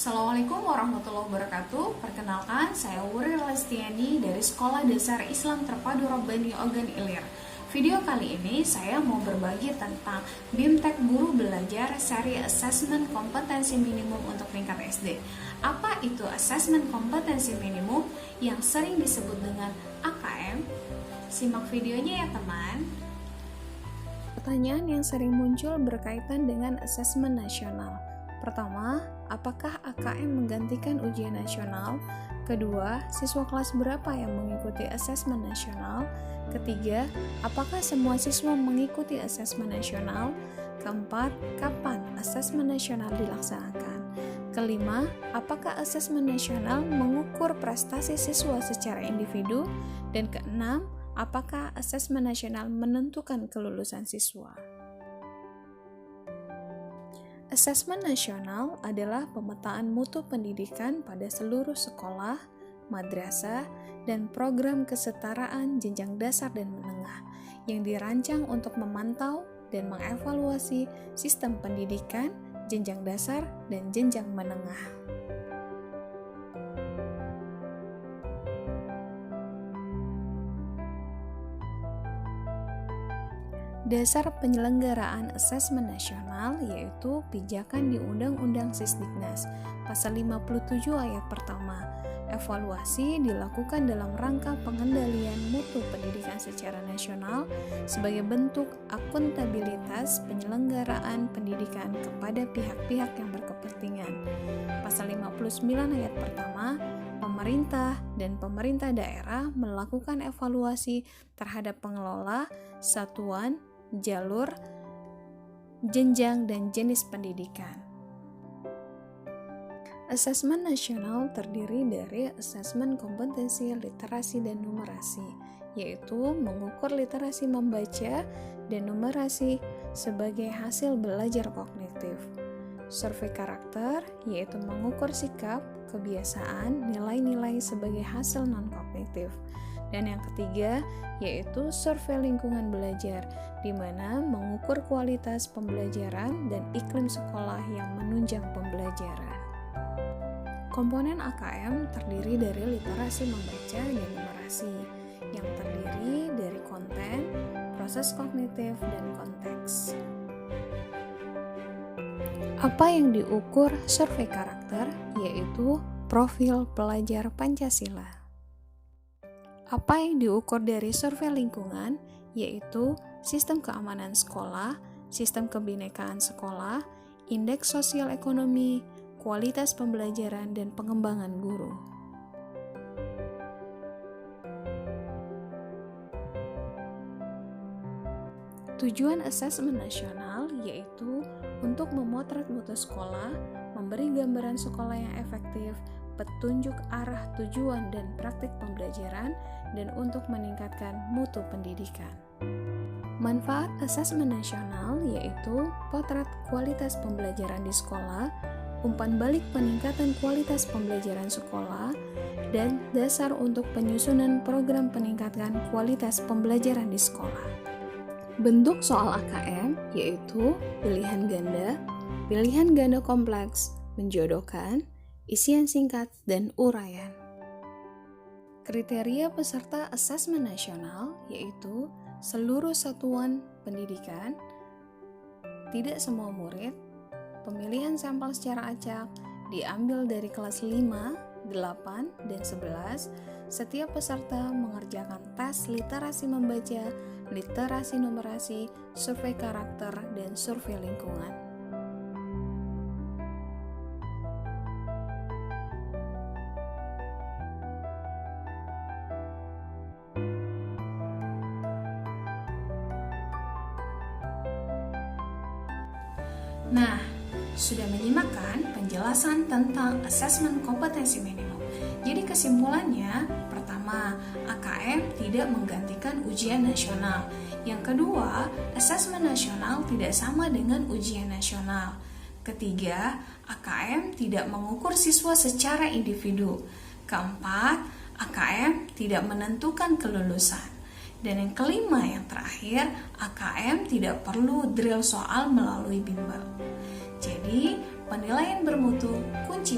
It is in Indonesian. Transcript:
Assalamualaikum warahmatullahi wabarakatuh. Perkenalkan, saya Wuri Lestiani dari Sekolah Dasar Islam Terpadu Robbani Ogan Ilir. Video kali ini saya mau berbagi tentang BIMTEK Guru Belajar seri Asesmen Kompetensi Minimum untuk tingkat SD. Apa itu Asesmen Kompetensi Minimum yang sering disebut dengan AKM? Simak videonya ya teman. Pertanyaan yang sering muncul berkaitan dengan asesmen nasional. Pertama, apakah AKM menggantikan ujian nasional? Kedua, siswa kelas berapa yang mengikuti asesmen nasional? Ketiga, apakah semua siswa mengikuti asesmen nasional? Keempat, kapan asesmen nasional dilaksanakan? Kelima, apakah asesmen nasional mengukur prestasi siswa secara individu? Dan keenam, apakah asesmen nasional menentukan kelulusan siswa? Asesmen nasional adalah pemetaan mutu pendidikan pada seluruh sekolah, madrasah, dan program kesetaraan jenjang dasar dan menengah yang dirancang untuk memantau dan mengevaluasi sistem pendidikan, jenjang dasar, dan jenjang menengah. Dasar penyelenggaraan asesmen nasional yaitu pijakan di Undang-Undang Sisdiknas Pasal 57 ayat pertama. Evaluasi dilakukan dalam rangka pengendalian mutu pendidikan secara nasional sebagai bentuk akuntabilitas penyelenggaraan pendidikan kepada pihak-pihak yang berkepentingan. Pasal 59 ayat pertama, pemerintah dan pemerintah daerah melakukan evaluasi terhadap pengelola, satuan, jalur, jenjang, dan jenis pendidikan. Asesmen nasional terdiri dari asesmen kompetensi literasi dan numerasi, yaitu mengukur literasi membaca dan numerasi sebagai hasil belajar kognitif. Survei karakter, yaitu mengukur sikap, kebiasaan, nilai-nilai sebagai hasil non-kognitif. Dan yang ketiga, yaitu survei lingkungan belajar, di mana mengukur kualitas pembelajaran dan iklim sekolah yang menunjang pembelajaran. Komponen AKM terdiri dari literasi membaca dan numerasi, yang terdiri dari konten, proses kognitif, dan konteks. Apa yang diukur survei karakter, yaitu profil pelajar Pancasila. Apa yang diukur dari survei lingkungan, yaitu sistem keamanan sekolah, sistem kebinekaan sekolah, indeks sosial ekonomi, kualitas pembelajaran, dan pengembangan guru. Tujuan asesmen nasional yaitu untuk memotret mutu sekolah, memberi gambaran sekolah yang efektif, petunjuk arah tujuan dan praktik pembelajaran, dan untuk meningkatkan mutu pendidikan. Manfaat asesmen nasional yaitu potret kualitas pembelajaran di sekolah, umpan balik peningkatan kualitas pembelajaran sekolah, dan dasar untuk penyusunan program peningkatan kualitas pembelajaran di sekolah. Bentuk soal AKM yaitu pilihan ganda kompleks, menjodohkan, isian singkat, dan uraian. Kriteria peserta asesmen nasional yaitu seluruh satuan pendidikan, tidak semua murid, pemilihan sampel secara acak, diambil dari kelas 5, 8, dan 11, setiap peserta mengerjakan tes literasi membaca, literasi numerasi, survei karakter, dan survei lingkungan. Nah, sudah menyimak kan penjelasan tentang asesmen kompetensi minimum. Jadi kesimpulannya, pertama, AKM tidak menggantikan ujian nasional. Yang kedua, asesmen nasional tidak sama dengan ujian nasional. Ketiga, AKM tidak mengukur siswa secara individu. Keempat, AKM tidak menentukan kelulusan. Dan yang kelima, yang terakhir, AKM tidak perlu drill soal melalui bimbel. Jadi, penilaian bermutu kunci